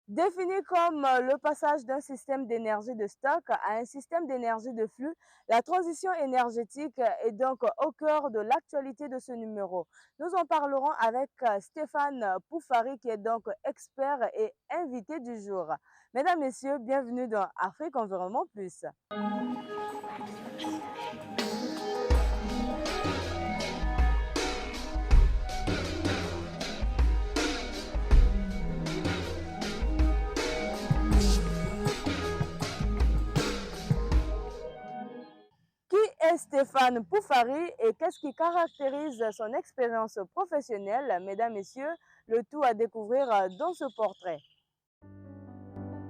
Défini comme le passage d'un système d'énergie de stock à un système d'énergie de flux, la transition énergétique est donc au cœur de l'actualité de ce numéro. Nous en parlerons avec Stéphane Poufari, qui est donc expert et invité du jour. Mesdames, Messieurs, bienvenue dans Afrique Environnement Plus. Qui est Stéphane Poufari et qu'est-ce qui caractérise son expérience professionnelle? Mesdames, Messieurs, le tout à découvrir dans ce portrait.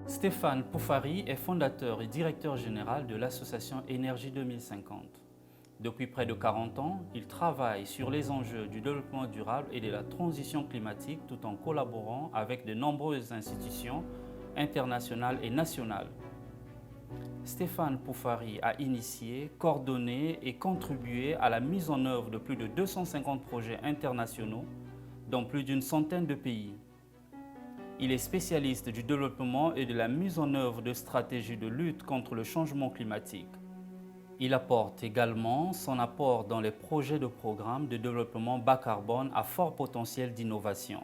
Stéphane Poufari est fondateur et directeur général de l'association Énergie 2050. Depuis près de 40 ans, il travaille sur les enjeux du développement durable et de la transition climatique tout en collaborant avec de nombreuses institutions internationales et nationales. Stéphane Poufari a initié, coordonné et contribué à la mise en œuvre de plus de 250 projets internationaux dans plus d'une centaine de pays. Il est spécialiste du développement et de la mise en œuvre de stratégies de lutte contre le changement climatique. Il apporte également son apport dans les projets de programmes de développement bas carbone à fort potentiel d'innovation,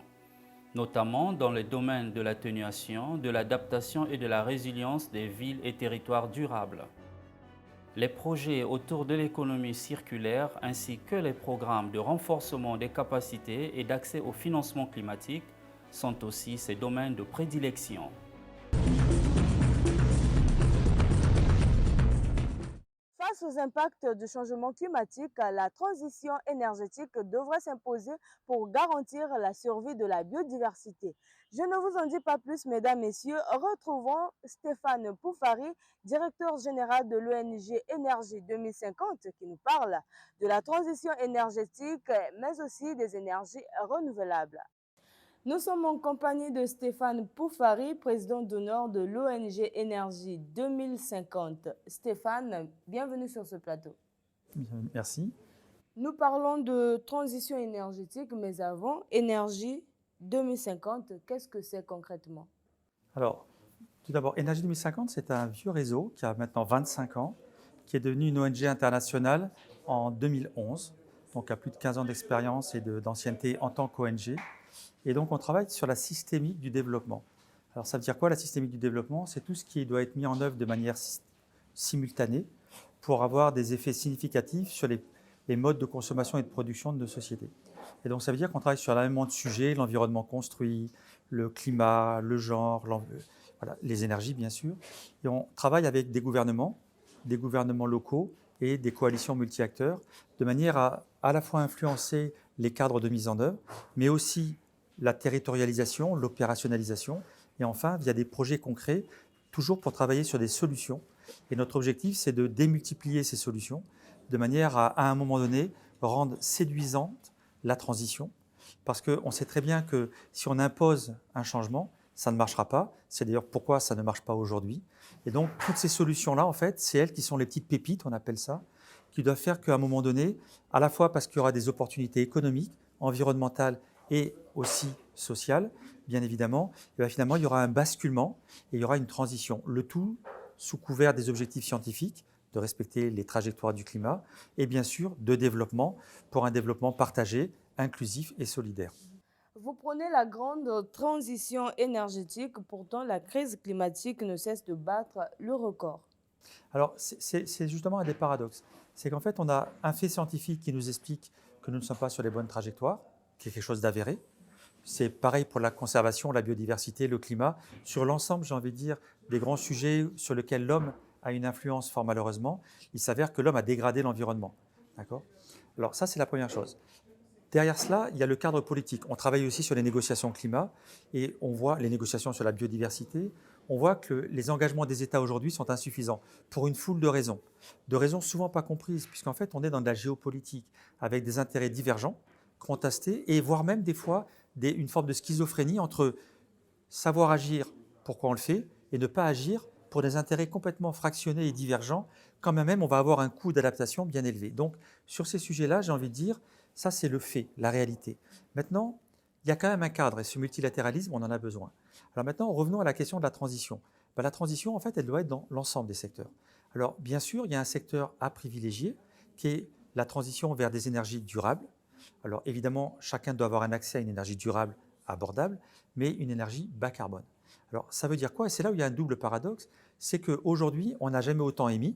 notamment dans les domaines de l'atténuation, de l'adaptation et de la résilience des villes et territoires durables. Les projets autour de l'économie circulaire ainsi que les programmes de renforcement des capacités et d'accès au financement climatique sont aussi ses domaines de prédilection. Face aux impacts du changement climatique, la transition énergétique devrait s'imposer pour garantir la survie de la biodiversité. Je ne vous en dis pas plus, mesdames, messieurs. Retrouvons Stéphane Poufari, directeur général de l'ONG Énergie 2050, qui nous parle de la transition énergétique, mais aussi des énergies renouvelables. Nous sommes en compagnie de Stéphane Poufari, président d'honneur de l'ONG Énergie 2050. Stéphane, bienvenue sur ce plateau. Bien, merci. Nous parlons de transition énergétique, mais avant, Énergie 2050, qu'est-ce que c'est concrètement? Alors, tout d'abord, Énergie 2050, c'est un vieux réseau qui a maintenant 25 ans, qui est devenu une ONG internationale en 2011, donc a plus de 15 ans d'expérience et d'ancienneté en tant qu'ONG. Et donc, on travaille sur la systémique du développement. Alors, ça veut dire quoi la systémique du développement? C'est tout ce qui doit être mis en œuvre de manière simultanée pour avoir des effets significatifs sur les modes de consommation et de production de nos sociétés. Et donc, ça veut dire qu'on travaille sur énormément de sujets, l'environnement construit, le climat, le genre, voilà, les énergies, bien sûr. Et on travaille avec des gouvernements locaux et des coalitions multi-acteurs, de manière à la fois influencer les cadres de mise en œuvre, mais aussi la territorialisation, l'opérationnalisation, et enfin, via des projets concrets, toujours pour travailler sur des solutions. Et notre objectif, c'est de démultiplier ces solutions, de manière à un moment donné, rendre séduisante la transition, parce qu'on sait très bien que si on impose un changement, ça ne marchera pas. C'est d'ailleurs pourquoi ça ne marche pas aujourd'hui. Et donc, toutes ces solutions-là, en fait, c'est elles qui sont les petites pépites, on appelle ça, qui doivent faire qu'à un moment donné, à la fois parce qu'il y aura des opportunités économiques, environnementales et aussi sociales, bien évidemment, et bien finalement, il y aura un basculement et il y aura une transition. Le tout sous couvert des objectifs scientifiques, de respecter les trajectoires du climat, et bien sûr de développement pour un développement partagé, inclusif et solidaire. Vous prenez la grande transition énergétique, pourtant la crise climatique ne cesse de battre le record. Alors, c'est justement un des paradoxes. C'est qu'en fait, on a un fait scientifique qui nous explique que nous ne sommes pas sur les bonnes trajectoires, qui est quelque chose d'avéré. C'est pareil pour la conservation, la biodiversité, le climat. Sur l'ensemble, j'ai envie de dire, des grands sujets sur lesquels l'homme a une influence fort malheureusement, il s'avère que l'homme a dégradé l'environnement. D'accord? Alors ça, c'est la première chose. Derrière cela, il y a le cadre politique. On travaille aussi sur les négociations climat et on voit les négociations sur la biodiversité. On voit que les engagements des États aujourd'hui sont insuffisants pour une foule de raisons souvent pas comprises, puisqu'en fait, on est dans de la géopolitique avec des intérêts divergents, contestés et voire même des fois une forme de schizophrénie entre savoir agir, pourquoi on le fait, et ne pas agir pour des intérêts complètement fractionnés et divergents, quand même on va avoir un coût d'adaptation bien élevé. Donc sur ces sujets-là, j'ai envie de dire, ça c'est le fait, la réalité. Maintenant, il y a quand même un cadre et ce multilatéralisme, on en a besoin. Alors maintenant, revenons à la question de la transition. La transition, en fait, elle doit être dans l'ensemble des secteurs. Alors bien sûr, il y a un secteur à privilégier qui est la transition vers des énergies durables. Alors évidemment, chacun doit avoir un accès à une énergie durable, abordable, mais une énergie bas carbone. Alors ça veut dire quoi? Et c'est là où il y a un double paradoxe, c'est qu'aujourd'hui, on n'a jamais autant émis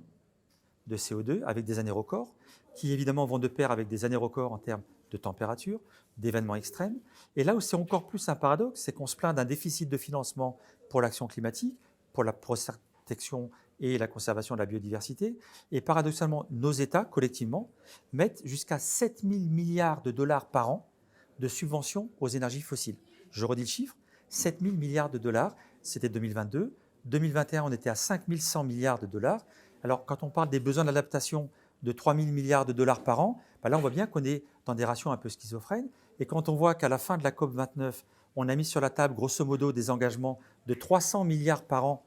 de CO2 avec des années records, qui évidemment vont de pair avec des années records en termes de température, d'événements extrêmes. Et là où c'est encore plus un paradoxe, c'est qu'on se plaint d'un déficit de financement pour l'action climatique, pour la protection et la conservation de la biodiversité. Et paradoxalement, nos États, collectivement, mettent jusqu'à 7 000 milliards de dollars par an de subventions aux énergies fossiles. Je redis le chiffre, 7 000 milliards de dollars, c'était 2022. 2021, on était à 5 100 milliards de dollars. Alors, quand on parle des besoins d'adaptation de 3 000 milliards de dollars par an, là, on voit bien qu'on est dans des ratios un peu schizophrènes. Et quand on voit qu'à la fin de la COP29, on a mis sur la table, grosso modo, des engagements de 300 milliards par an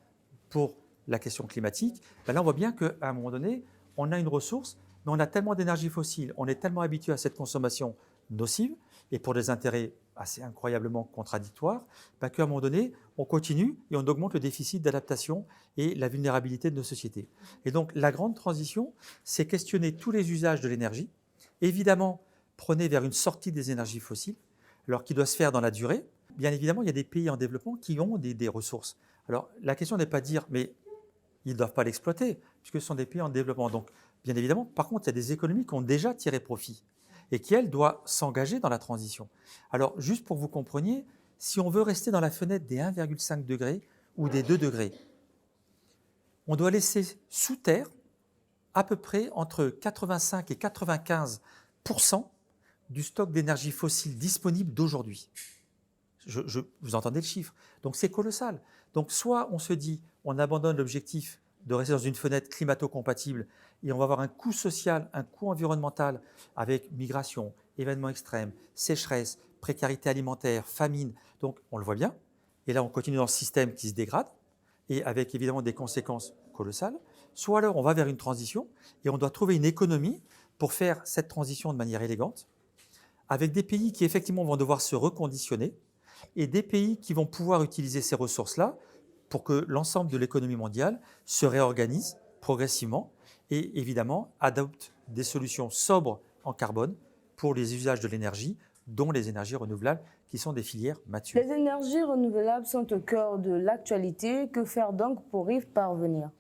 pour la question climatique, là, on voit bien qu'à un moment donné, on a une ressource, mais on a tellement d'énergie fossile, on est tellement habitué à cette consommation nocive, et pour des intérêts assez incroyablement contradictoires, qu'à un moment donné, on continue et on augmente le déficit d'adaptation et la vulnérabilité de nos sociétés. Et donc, la grande transition, c'est questionner tous les usages de l'énergie. Évidemment, prenez vers une sortie des énergies fossiles, alors qui doit se faire dans la durée. Bien évidemment, il y a des pays en développement qui ont des ressources. Alors, la question n'est pas de dire, mais ils ne doivent pas l'exploiter, puisque ce sont des pays en développement. Donc, bien évidemment, par contre, il y a des économies qui ont déjà tiré profit et qui, elles, doivent s'engager dans la transition. Alors, juste pour que vous compreniez, si on veut rester dans la fenêtre des 1,5 degrés ou des 2 degrés, on doit laisser sous terre à peu près entre 85 et 95% du stock d'énergie fossile disponible d'aujourd'hui. Vous entendez le chiffre. Donc, c'est colossal. Donc, soit on se dit, on abandonne l'objectif de rester dans une fenêtre climato-compatible et on va avoir un coût social, un coût environnemental avec migration, événements extrêmes, sécheresse, précarité alimentaire, famine. Donc, on le voit bien. Et là, on continue dans ce système qui se dégrade et avec évidemment des conséquences colossales. Soit alors, on va vers une transition et on doit trouver une économie pour faire cette transition de manière élégante avec des pays qui effectivement vont devoir se reconditionner et des pays qui vont pouvoir utiliser ces ressources-là pour que l'ensemble de l'économie mondiale se réorganise progressivement et évidemment adopte des solutions sobres en carbone pour les usages de l'énergie, dont les énergies renouvelables qui sont des filières matures. Les énergies renouvelables sont au cœur de l'actualité. Que faire donc pour y parvenir?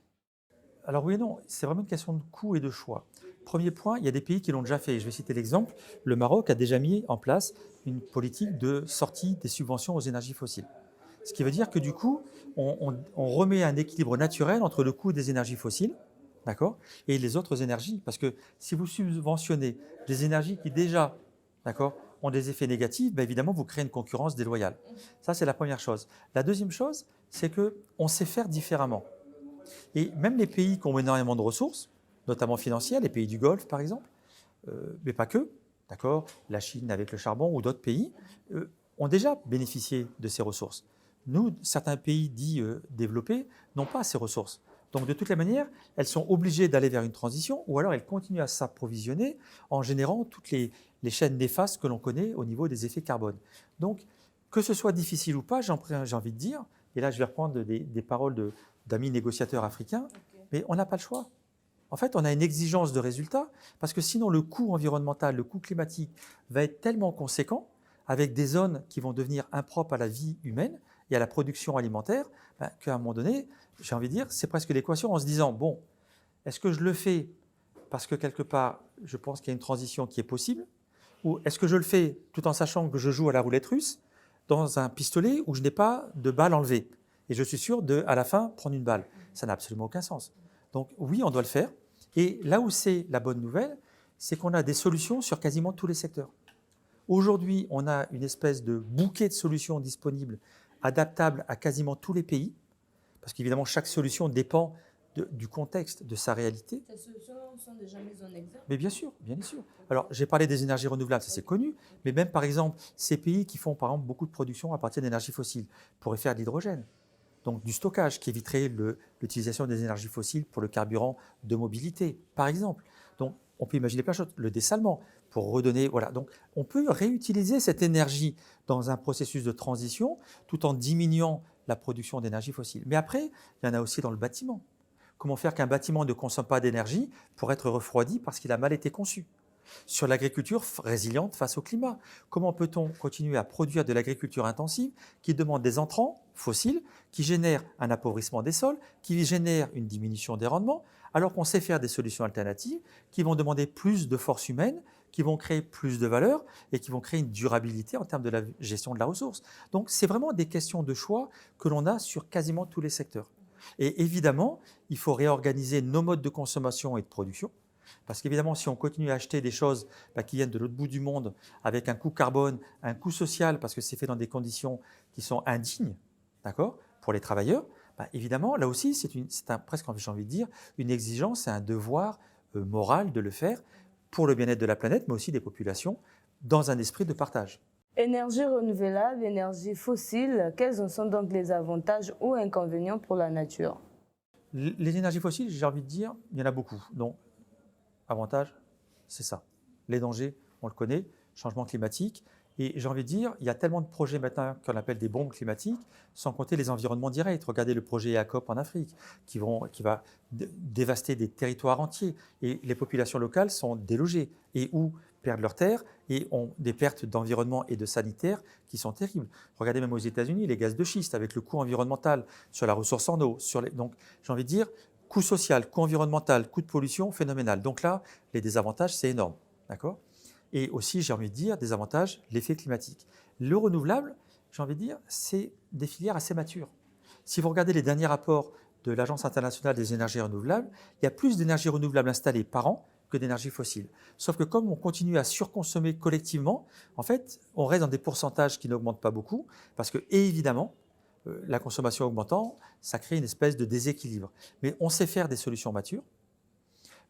Alors oui et non, c'est vraiment une question de coût et de choix. Premier point, il y a des pays qui l'ont déjà fait. Je vais citer l'exemple. Le Maroc a déjà mis en place une politique de sortie des subventions aux énergies fossiles. Ce qui veut dire que du coup, on remet un équilibre naturel entre le coût des énergies fossiles, d'accord, et les autres énergies. Parce que si vous subventionnez des énergies qui déjà, d'accord, ont des effets négatifs, évidemment, vous créez une concurrence déloyale. Ça, c'est la première chose. La deuxième chose, c'est qu'on sait faire différemment. Et même les pays qui ont énormément de ressources, notamment financières, les pays du Golfe par exemple, mais pas que, d'accord, la Chine avec le charbon ou d'autres pays, ont déjà bénéficié de ces ressources. Nous, certains pays dits développés n'ont pas ces ressources. Donc de toutes les manières, elles sont obligées d'aller vers une transition ou alors elles continuent à s'approvisionner en générant toutes les chaînes néfastes que l'on connaît au niveau des effets carbone. Donc, que ce soit difficile ou pas, j'ai envie de dire, et là je vais reprendre des paroles d'amis négociateurs africains, mais on n'a pas le choix. En fait, on a une exigence de résultat parce que sinon le coût environnemental, le coût climatique va être tellement conséquent avec des zones qui vont devenir impropres à la vie humaine et à la production alimentaire, qu'à un moment donné, j'ai envie de dire, c'est presque l'équation en se disant, bon, est-ce que je le fais parce que quelque part, je pense qu'il y a une transition qui est possible, ou est-ce que je le fais tout en sachant que je joue à la roulette russe dans un pistolet où je n'ai pas de balle enlevée et je suis sûr de, à la fin, prendre une balle. Ça n'a absolument aucun sens. Donc oui, on doit le faire. Et là où c'est la bonne nouvelle, c'est qu'on a des solutions sur quasiment tous les secteurs. Aujourd'hui, on a une espèce de bouquet de solutions disponibles, adaptables à quasiment tous les pays, parce qu'évidemment, chaque solution dépend du contexte, de sa réalité. Ces solutions sont déjà mises en exergue. Mais bien sûr, bien sûr. Alors, j'ai parlé des énergies renouvelables, ça c'est connu, mais même par exemple, ces pays qui font par exemple beaucoup de production à partir d'énergies fossiles pourraient faire de l'hydrogène. Donc du stockage qui éviterait l'utilisation des énergies fossiles pour le carburant de mobilité, par exemple. Donc on peut imaginer plein de choses. Le dessalement, pour redonner. Voilà. Donc, on peut réutiliser cette énergie dans un processus de transition tout en diminuant la production d'énergie fossile. Mais après, il y en a aussi dans le bâtiment. Comment faire qu'un bâtiment ne consomme pas d'énergie pour être refroidi parce qu'il a mal été conçu? Sur l'agriculture résiliente face au climat, comment peut-on continuer à produire de l'agriculture intensive qui demande des entrants fossiles, qui génèrent un appauvrissement des sols, qui génèrent une diminution des rendements, alors qu'on sait faire des solutions alternatives qui vont demander plus de force humaine, qui vont créer plus de valeur et qui vont créer une durabilité en termes de la gestion de la ressource. Donc, c'est vraiment des questions de choix que l'on a sur quasiment tous les secteurs. Et évidemment, il faut réorganiser nos modes de consommation et de production. Parce qu'évidemment, si on continue à acheter des choses qui viennent de l'autre bout du monde avec un coût carbone, un coût social, parce que c'est fait dans des conditions qui sont indignes, d'accord, pour les travailleurs, évidemment, là aussi, c'est presque, j'ai envie de dire, une exigence et un devoir moral de le faire pour le bien-être de la planète, mais aussi des populations, dans un esprit de partage. Énergie renouvelable, énergie fossile, quels en sont donc les avantages ou inconvénients pour la nature? Les énergies fossiles, j'ai envie de dire, il y en a beaucoup. Donc, avantage, c'est ça. Les dangers, on le connaît, changement climatique. Et j'ai envie de dire, il y a tellement de projets maintenant qu'on appelle des bombes climatiques, sans compter les environnements directs. Regardez le projet EACOP en Afrique, qui va dévaster des territoires entiers. Et les populations locales sont délogées et ou perdent leurs terres et ont des pertes d'environnement et de sanitaire qui sont terribles. Regardez même aux États-Unis, les gaz de schiste, avec le coût environnemental sur la ressource en eau. Donc, j'ai envie de dire, coût social, coût environnemental, coût de pollution, phénoménal. Donc là, les désavantages, c'est énorme. D'accord ? Et aussi, j'ai envie de dire, des avantages, l'effet climatique. Le renouvelable, j'ai envie de dire, c'est des filières assez matures. Si vous regardez les derniers rapports de l'Agence internationale des énergies renouvelables, il y a plus d'énergie renouvelable installée par an que d'énergie fossile. Sauf que comme on continue à surconsommer collectivement, en fait, on reste dans des pourcentages qui n'augmentent pas beaucoup, parce que, évidemment, la consommation augmentant, ça crée une espèce de déséquilibre. Mais on sait faire des solutions matures.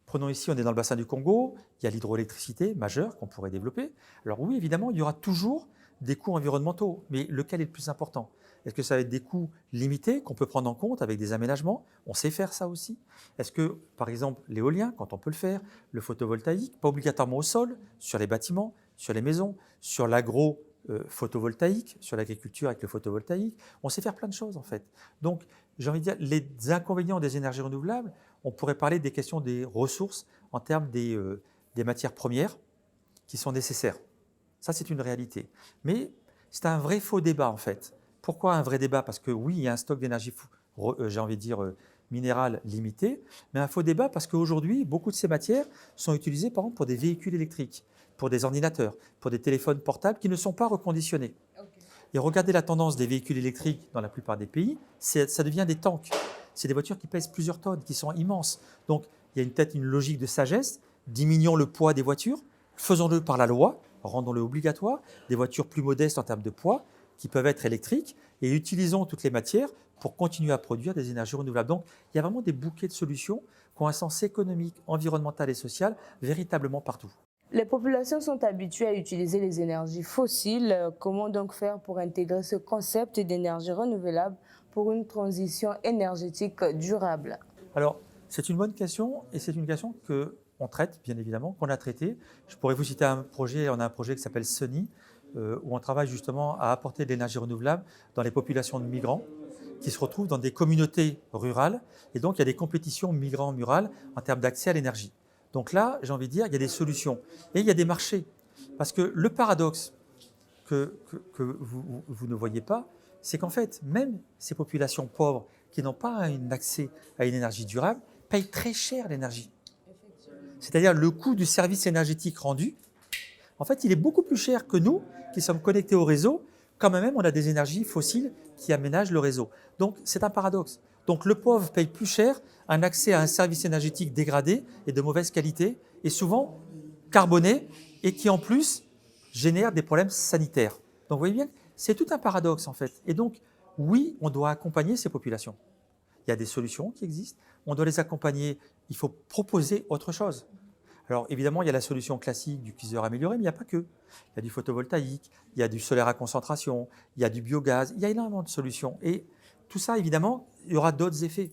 Prenons ici, on est dans le bassin du Congo, il y a l'hydroélectricité majeure qu'on pourrait développer. Alors oui, évidemment, il y aura toujours des coûts environnementaux, mais lequel est le plus important? Est-ce que ça va être des coûts limités qu'on peut prendre en compte avec des aménagements? On sait faire ça aussi. Est-ce que, par exemple, l'éolien, quand on peut le faire, le photovoltaïque, pas obligatoirement au sol, sur les bâtiments, sur les maisons, sur l'agro-photovoltaïque, sur l'agriculture avec le photovoltaïque, on sait faire plein de choses en fait. Donc, j'ai envie de dire, les inconvénients des énergies renouvelables, on pourrait parler des questions des ressources en termes des matières premières qui sont nécessaires. Ça, c'est une réalité. Mais c'est un vrai faux débat en fait. Pourquoi un vrai débat? Parce que oui, il y a un stock d'énergie, j'ai envie de dire, minérale limité, mais un faux débat parce qu'aujourd'hui, beaucoup de ces matières sont utilisées par exemple pour des véhicules électriques, pour des ordinateurs, pour des téléphones portables qui ne sont pas reconditionnés. Okay. Et regardez la tendance des véhicules électriques dans la plupart des pays, ça devient des tanks. C'est des voitures qui pèsent plusieurs tonnes, qui sont immenses. Donc, il y a peut-être une logique de sagesse, diminuons le poids des voitures, faisons-le par la loi, rendons-le obligatoire, des voitures plus modestes en termes de poids, qui peuvent être électriques, et utilisons toutes les matières pour continuer à produire des énergies renouvelables. Donc, il y a vraiment des bouquets de solutions qui ont un sens économique, environnemental et social véritablement partout. Les populations sont habituées à utiliser les énergies fossiles. Comment donc faire pour intégrer ce concept d'énergie renouvelable pour une transition énergétique durable? Alors, c'est une bonne question et c'est une question qu'on traite, bien évidemment, qu'on a traitée. Je pourrais vous citer un projet, on a un projet qui s'appelle Sunny, où on travaille justement à apporter de l'énergie renouvelable dans les populations de migrants qui se retrouvent dans des communautés rurales. Et donc, il y a des compétitions migrants-murales en termes d'accès à l'énergie. Donc là, j'ai envie de dire, il y a des solutions et il y a des marchés. Parce que le paradoxe que vous ne voyez pas, c'est qu'en fait, même ces populations pauvres qui n'ont pas un accès à une énergie durable payent très cher l'énergie. C'est-à-dire le coût du service énergétique rendu, en fait, il est beaucoup plus cher que nous qui sommes connectés au réseau, quand même on a des énergies fossiles qui aménagent le réseau. Donc c'est un paradoxe. Donc le pauvre paye plus cher un accès à un service énergétique dégradé et de mauvaise qualité, et souvent carboné, et qui en plus génère des problèmes sanitaires. Donc vous voyez bien, c'est tout un paradoxe en fait. Et donc oui, on doit accompagner ces populations. Il y a des solutions qui existent, on doit les accompagner, il faut proposer autre chose. Alors évidemment, il y a la solution classique du cuiseur amélioré, mais il n'y a pas que. Il y a du photovoltaïque, il y a du solaire à concentration, il y a du biogaz, il y a énormément de solutions. Et tout ça, évidemment, il y aura d'autres effets.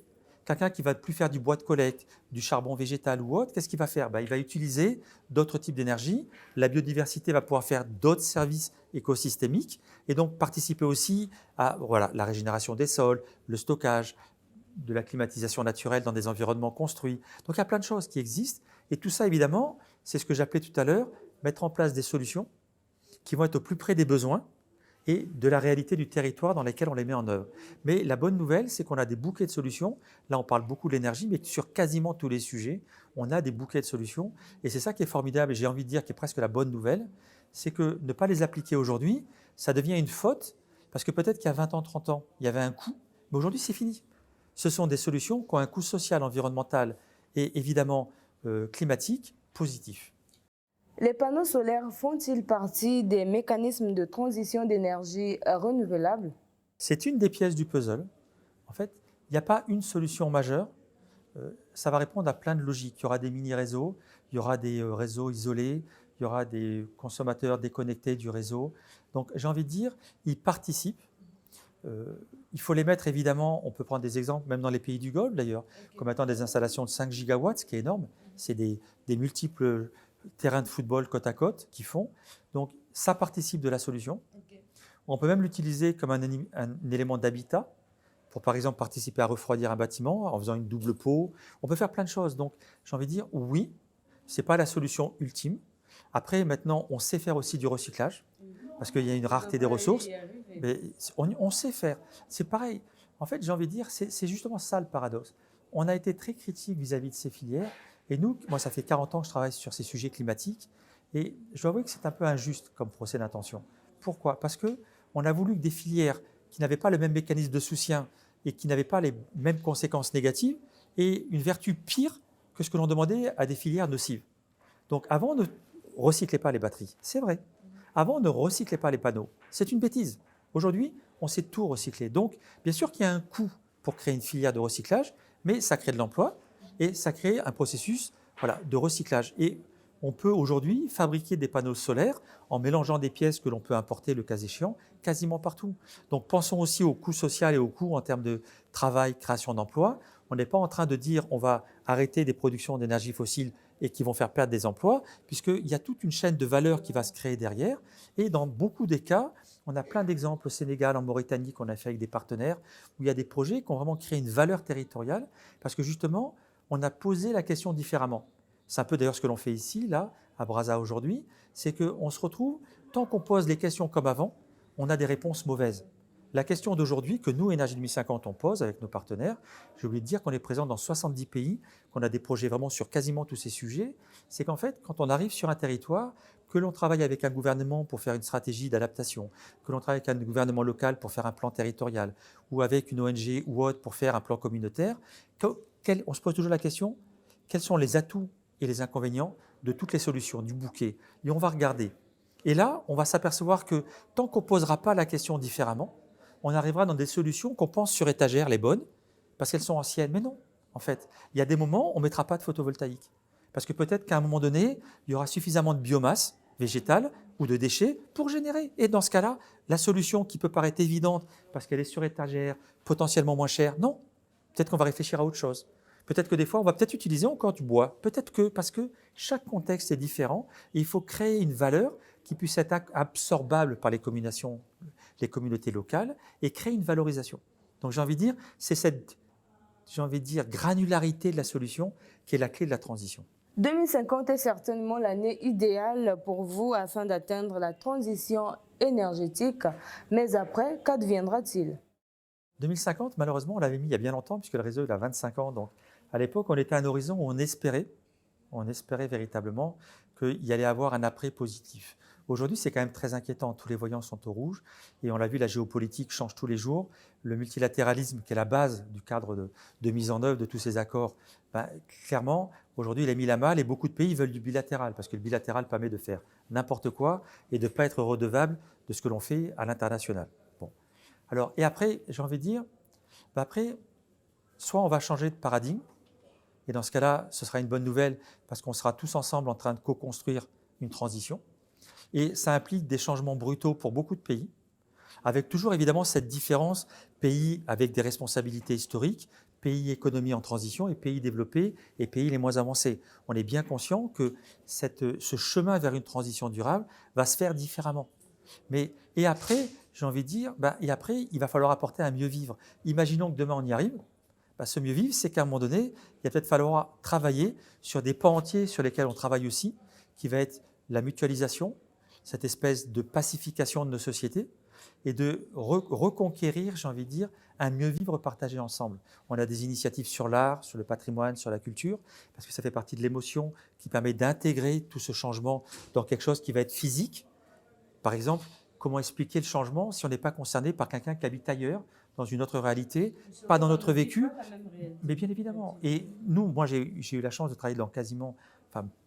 Quelqu'un qui ne va plus faire du bois de collecte, du charbon végétal ou autre, qu'est-ce qu'il va faire? Il va utiliser d'autres types d'énergie. La biodiversité va pouvoir faire d'autres services écosystémiques et donc participer aussi à la régénération des sols, le stockage, de la climatisation naturelle dans des environnements construits. Donc il y a plein de choses qui existent et tout ça évidemment, c'est ce que j'appelais tout à l'heure, mettre en place des solutions qui vont être au plus près des besoins et de la réalité du territoire dans lequel on les met en œuvre. Mais la bonne nouvelle, c'est qu'on a des bouquets de solutions. Là, on parle beaucoup de l'énergie, mais sur quasiment tous les sujets, on a des bouquets de solutions. Et c'est ça qui est formidable, et j'ai envie de dire qui est presque la bonne nouvelle, c'est que ne pas les appliquer aujourd'hui, ça devient une faute, parce que peut-être qu'il y a 20 ans, 30 ans, il y avait un coût, mais aujourd'hui, c'est fini. Ce sont des solutions qui ont un coût social, environnemental et évidemment climatique positif. Les panneaux solaires font-ils partie des mécanismes de transition d'énergie renouvelable? C'est une des pièces du puzzle. En fait, il n'y a pas une solution majeure. Ça va répondre à plein de logiques. Il y aura des mini-réseaux, il y aura des réseaux isolés, il y aura des consommateurs déconnectés du réseau. Donc j'ai envie de dire, ils participent. Il faut les mettre évidemment, on peut prendre des exemples, même dans les pays du Golfe d'ailleurs, comme étant des installations de 5 gigawatts, ce qui est énorme. C'est des multiples terrains de football côte à côte qui font. Donc ça participe de la solution. On peut même l'utiliser comme un élément d'habitat pour par exemple participer à refroidir un bâtiment en faisant une double pot. On peut faire plein de choses. Donc j'ai envie de dire oui, ce n'est pas la solution ultime. Après maintenant on sait faire aussi du recyclage parce qu'il y a une rareté des ressources. Mais on sait faire. C'est pareil. En fait j'ai envie de dire c'est justement ça le paradoxe. On a été très critique vis-à-vis de ces filières. Et nous, moi, ça fait 40 ans que je travaille sur ces sujets climatiques et je dois avouer que c'est un peu injuste comme procès d'intention. Pourquoi? Parce qu'on a voulu que des filières qui n'avaient pas le même mécanisme de soutien et qui n'avaient pas les mêmes conséquences négatives aient une vertu pire que ce que l'on demandait à des filières nocives. Donc avant, on ne recyclait pas les batteries, c'est vrai. Avant, on ne recyclait pas les panneaux. C'est une bêtise. Aujourd'hui, on sait tout recycler. Donc, bien sûr qu'il y a un coût pour créer une filière de recyclage, mais ça crée de l'emploi. Et ça crée un processus de recyclage. Et on peut aujourd'hui fabriquer des panneaux solaires en mélangeant des pièces que l'on peut importer, le cas échéant, quasiment partout. Donc pensons aussi au coût social et au coût en termes de travail, création d'emplois. On n'est pas en train de dire on va arrêter des productions d'énergie fossile et qui vont faire perdre des emplois, puisqu'il y a toute une chaîne de valeur qui va se créer derrière. Et dans beaucoup des cas, on a plein d'exemples au Sénégal, en Mauritanie, qu'on a fait avec des partenaires, où il y a des projets qui ont vraiment créé une valeur territoriale, parce que justement, on a posé la question différemment. C'est un peu d'ailleurs ce que l'on fait ici, là, à Brazza aujourd'hui, c'est qu'on se retrouve, tant qu'on pose les questions comme avant, on a des réponses mauvaises. La question d'aujourd'hui que nous, Énergie 2050, on pose avec nos partenaires, j'ai oublié de dire qu'on est présent dans 70 pays, qu'on a des projets vraiment sur quasiment tous ces sujets, c'est qu'en fait, quand on arrive sur un territoire, que l'on travaille avec un gouvernement pour faire une stratégie d'adaptation, que l'on travaille avec un gouvernement local pour faire un plan territorial, ou avec une ONG ou autre pour faire un plan communautaire, on se pose toujours la question, quels sont les atouts et les inconvénients de toutes les solutions, du bouquet? Et on va regarder. Et là, on va s'apercevoir que tant qu'on ne posera pas la question différemment, on arrivera dans des solutions qu'on pense sur étagère les bonnes, parce qu'elles sont anciennes. Mais non, en fait. Il y a des moments où on ne mettra pas de photovoltaïque. Parce que peut-être qu'à un moment donné, il y aura suffisamment de biomasse végétale ou de déchets pour générer. Et dans ce cas-là, la solution qui peut paraître évidente, parce qu'elle est sur étagère, potentiellement moins chère, non. Peut-être qu'on va réfléchir à autre chose. Peut-être que des fois, on va peut-être utiliser encore du bois. Peut-être que, parce que chaque contexte est différent, et il faut créer une valeur qui puisse être absorbable par les communautés locales et créer une valorisation. Donc j'ai envie de dire, c'est cette granularité de la solution qui est la clé de la transition. 2050 est certainement l'année idéale pour vous afin d'atteindre la transition énergétique. Mais après, qu'adviendra-t-il? 2050, malheureusement, on l'avait mis il y a bien longtemps, puisque le réseau il a 25 ans. Donc, à l'époque, on était à un horizon où on espérait véritablement qu'il y allait avoir un après positif. Aujourd'hui, c'est quand même très inquiétant. Tous les voyants sont au rouge. Et on l'a vu, la géopolitique change tous les jours. Le multilatéralisme, qui est la base du cadre de mise en œuvre de tous ces accords, clairement, aujourd'hui, il est mis à mal. Et beaucoup de pays veulent du bilatéral, parce que le bilatéral permet de faire n'importe quoi et de ne pas être redevable de ce que l'on fait à l'international. Bon. Alors, et après, j'ai envie de dire, après, soit on va changer de paradigme, et dans ce cas-là, ce sera une bonne nouvelle, parce qu'on sera tous ensemble en train de co-construire une transition. Et ça implique des changements brutaux pour beaucoup de pays, avec toujours évidemment cette différence, pays avec des responsabilités historiques, pays économie en transition et pays développés et pays les moins avancés. On est bien conscient que ce chemin vers une transition durable va se faire différemment. Et après, j'ai envie de dire, et après, il va falloir apporter un mieux vivre. Imaginons que demain on y arrive. Ce mieux vivre, c'est qu'à un moment donné, il va peut-être falloir travailler sur des pans entiers sur lesquels on travaille aussi, qui va être la mutualisation, cette espèce de pacification de nos sociétés, et de reconquérir, j'ai envie de dire, un mieux vivre partagé ensemble. On a des initiatives sur l'art, sur le patrimoine, sur la culture, parce que ça fait partie de l'émotion qui permet d'intégrer tout ce changement dans quelque chose qui va être physique. Par exemple, comment expliquer le changement si on n'est pas concerné par quelqu'un qui habite ailleurs, dans une autre réalité, pas dans notre vécu, mais bien évidemment. Et nous, moi j'ai eu la chance de travailler dans quasiment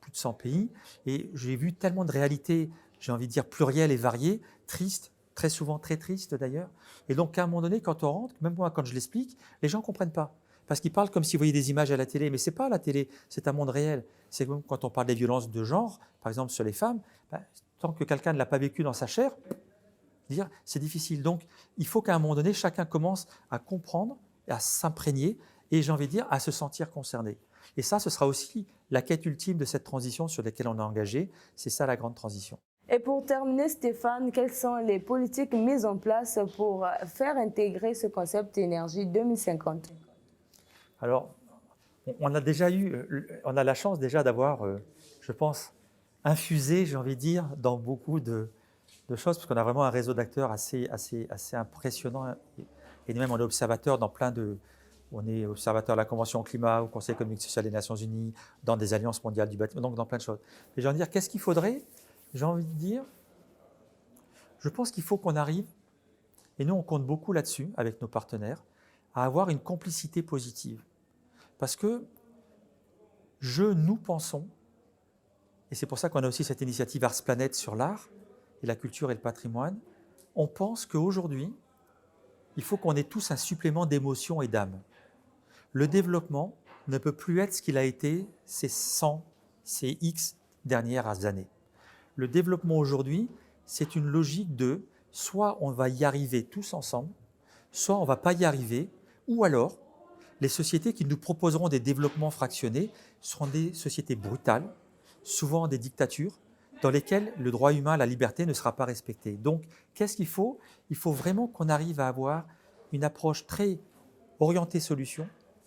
plus de 100 pays, et j'ai vu tellement de réalités, j'ai envie de dire plurielles et variées, tristes, très souvent très tristes d'ailleurs. Et donc à un moment donné, quand on rentre, même moi quand je l'explique, les gens ne comprennent pas. Parce qu'ils parlent comme s'ils voyaient des images à la télé, mais ce n'est pas la télé, c'est un monde réel. C'est comme quand on parle des violences de genre, par exemple sur les femmes, tant que quelqu'un ne l'a pas vécu dans sa chair, c'est difficile. Donc, il faut qu'à un moment donné, chacun commence à comprendre, à s'imprégner et, j'ai envie de dire, à se sentir concerné. Et ça, ce sera aussi la quête ultime de cette transition sur laquelle on est engagé. C'est ça la grande transition. Et pour terminer, Stéphane, quelles sont les politiques mises en place pour faire intégrer ce concept énergie 2050? Alors, on a la chance déjà d'avoir, je pense, infusé, j'ai envie de dire, dans beaucoup de choses, parce qu'on a vraiment un réseau d'acteurs assez impressionnant. Et même on est observateur dans on est observateur de la Convention climat, au Conseil économique et social des Nations Unies, dans des alliances mondiales du bâtiment, donc dans plein de choses. Et j'ai envie de dire, qu'est-ce qu'il faudrait? J'ai envie de dire, je pense qu'il faut qu'on arrive, et nous on compte beaucoup là-dessus avec nos partenaires, à avoir une complicité positive. Parce que nous pensons, et c'est pour ça qu'on a aussi cette initiative Ars Planet sur l'art, et la culture et le patrimoine, on pense qu'aujourd'hui, il faut qu'on ait tous un supplément d'émotion et d'âme. Le développement ne peut plus être ce qu'il a été ces 100, ces X dernières années. Le développement aujourd'hui, c'est une logique de soit on va y arriver tous ensemble, soit on ne va pas y arriver, ou alors les sociétés qui nous proposeront des développements fractionnés seront des sociétés brutales, souvent des dictatures, dans lesquelles le droit humain, la liberté ne sera pas respecté. Donc, qu'est-ce qu'il faut? Il faut vraiment qu'on arrive à avoir une approche très orientée solution,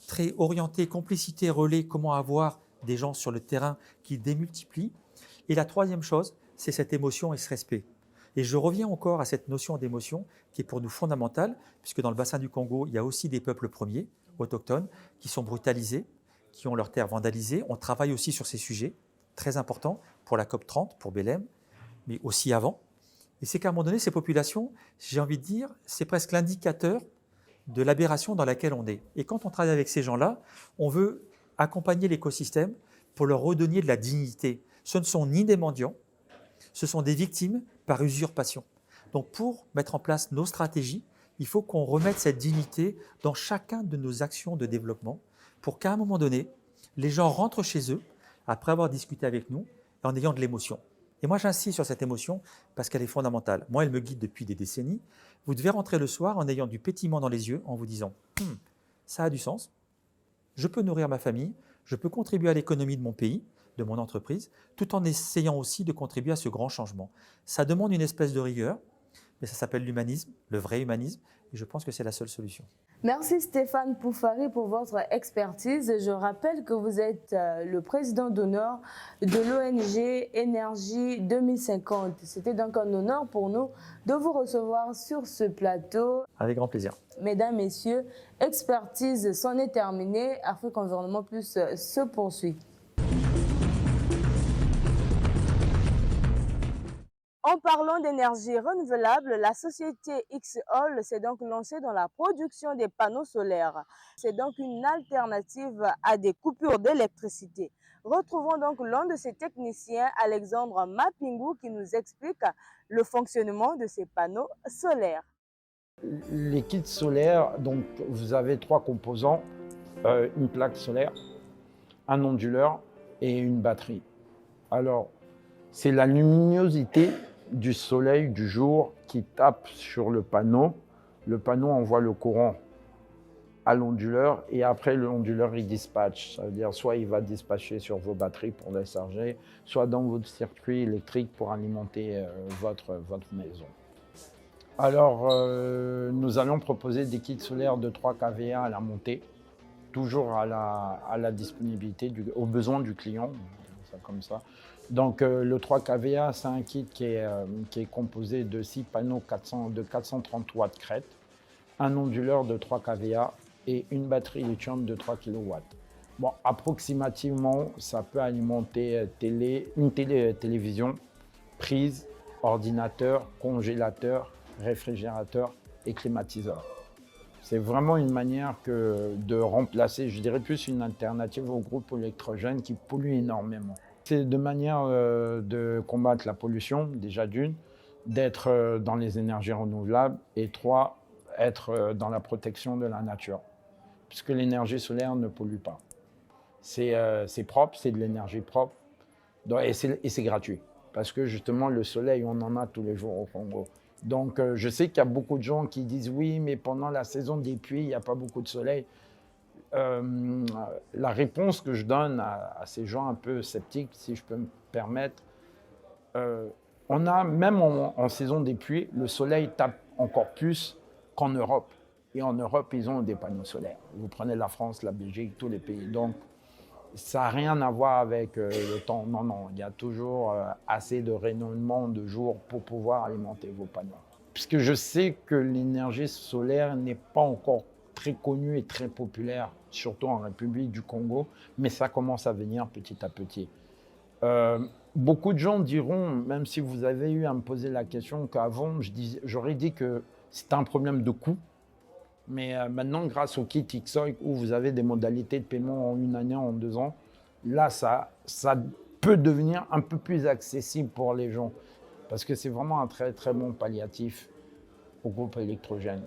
très orientée complicité, relais, comment avoir des gens sur le terrain qui démultiplient. Et la troisième chose, c'est cette émotion et ce respect. Et je reviens encore à cette notion d'émotion qui est pour nous fondamentale, puisque dans le bassin du Congo, il y a aussi des peuples premiers, autochtones, qui sont brutalisés, qui ont leurs terres vandalisées. On travaille aussi sur ces sujets, très importants, pour la COP30, pour Belém, mais aussi avant. Et c'est qu'à un moment donné, ces populations, j'ai envie de dire, c'est presque l'indicateur de l'aberration dans laquelle on est. Et quand on travaille avec ces gens-là, on veut accompagner l'écosystème pour leur redonner de la dignité. Ce ne sont ni des mendiants, ce sont des victimes par usurpation. Donc pour mettre en place nos stratégies, il faut qu'on remette cette dignité dans chacun de nos actions de développement pour qu'à un moment donné, les gens rentrent chez eux après avoir discuté avec nous en ayant de l'émotion. Et moi, j'insiste sur cette émotion parce qu'elle est fondamentale. Moi, elle me guide depuis des décennies. Vous devez rentrer le soir en ayant du pétillement dans les yeux, en vous disant « ça a du sens, je peux nourrir ma famille, je peux contribuer à l'économie de mon pays, de mon entreprise, tout en essayant aussi de contribuer à ce grand changement. » Ça demande une espèce de rigueur, mais ça s'appelle l'humanisme, le vrai humanisme, et je pense que c'est la seule solution. Merci Stéphane Poufari pour votre expertise. Je rappelle que vous êtes le président d'honneur de l'ONG Énergie 2050. C'était donc un honneur pour nous de vous recevoir sur ce plateau. Avec grand plaisir. Mesdames, Messieurs, expertise s'en est terminée. Afrique Environnement Plus se poursuit. En parlant d'énergie renouvelable, la société XAL s'est donc lancée dans la production des panneaux solaires. C'est donc une alternative à des coupures d'électricité. Retrouvons donc l'un de ses techniciens, Alexandre Mapingou, qui nous explique le fonctionnement de ces panneaux solaires. Les kits solaires, donc vous avez trois composants, une plaque solaire, un onduleur et une batterie. Alors, c'est la luminosité du soleil du jour qui tape sur le panneau. Le panneau envoie le courant à l'onduleur et après l'onduleur il dispatche. Ça veut dire soit il va dispatcher sur vos batteries pour les charger, soit dans votre circuit électrique pour alimenter votre maison. Alors nous allons proposer des kits solaires de 3 kVA à la montée, toujours à la disponibilité, aux besoins du client, ça comme ça. Donc le 3 kVA c'est un kit qui est composé de 6 panneaux de 430 watts crête, un onduleur de 3 kVA et une batterie lithium de 3 kW. Bon, approximativement, ça peut alimenter une télévision, prise, ordinateur, congélateur, réfrigérateur et climatiseur. C'est vraiment une manière de remplacer, je dirais plus une alternative au groupe électrogène qui pollue énormément. C'est de manière de combattre la pollution, déjà d'une, d'être dans les énergies renouvelables et 3, être dans la protection de la nature, puisque l'énergie solaire ne pollue pas. C'est propre, c'est de l'énergie propre, et c'est gratuit, parce que justement le soleil, on en a tous les jours au Congo. Donc je sais qu'il y a beaucoup de gens qui disent oui, mais pendant la saison des pluies, il n'y a pas beaucoup de soleil. La réponse que je donne à ces gens un peu sceptiques, si je peux me permettre, on a, même en saison des pluies, le soleil tape encore plus qu'en Europe. Et en Europe, ils ont des panneaux solaires. Vous prenez la France, la Belgique, tous les pays. Donc, ça n'a rien à voir avec le temps. Non, non, il y a toujours assez de rayonnement de jour pour pouvoir alimenter vos panneaux. Puisque je sais que l'énergie solaire n'est pas encore très connue et très populaire, surtout en République du Congo, mais ça commence à venir petit à petit. Beaucoup de gens diront, même si vous avez eu à me poser la question qu'avant, j'aurais dit que c'était un problème de coût. Mais maintenant, grâce au kit XOIC, où vous avez des modalités de paiement en 1 année, en 2 ans, là, ça peut devenir un peu plus accessible pour les gens. Parce que c'est vraiment un très, très bon palliatif au groupe électrogène.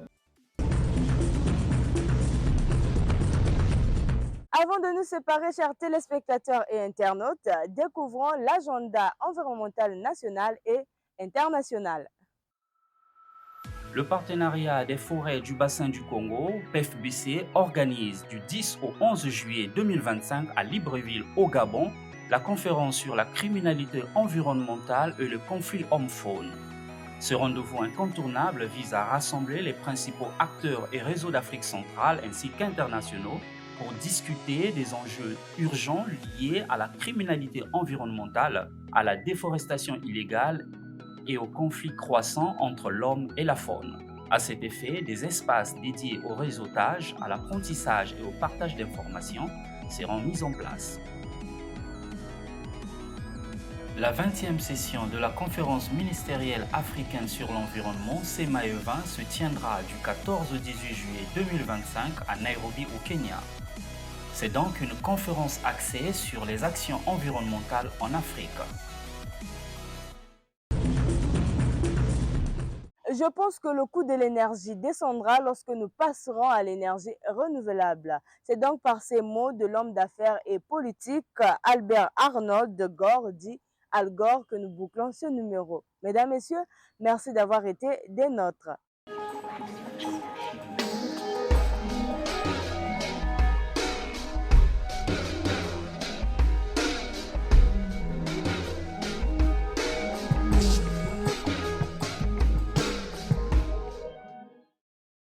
Avant de nous séparer, chers téléspectateurs et internautes, découvrons l'agenda environnemental national et international. Le partenariat des forêts du bassin du Congo, PFBC, organise du 10 au 11 juillet 2025 à Libreville, au Gabon, la conférence sur la criminalité environnementale et le conflit homme-faune. Ce rendez-vous incontournable vise à rassembler les principaux acteurs et réseaux d'Afrique centrale ainsi qu'internationaux pour discuter des enjeux urgents liés à la criminalité environnementale, à la déforestation illégale et au conflit croissant entre l'homme et la faune. À cet effet, des espaces dédiés au réseautage, à l'apprentissage et au partage d'informations seront mis en place. La 20e session de la conférence ministérielle africaine sur l'environnement, CEMAE20, se tiendra du 14 au 18 juillet 2025 à Nairobi au Kenya. C'est donc une conférence axée sur les actions environnementales en Afrique. Je pense que le coût de l'énergie descendra lorsque nous passerons à l'énergie renouvelable. C'est donc par ces mots de l'homme d'affaires et politique Albert Arnold de Gore, dit Al Gore, que nous bouclons ce numéro. Mesdames, Messieurs, merci d'avoir été des nôtres.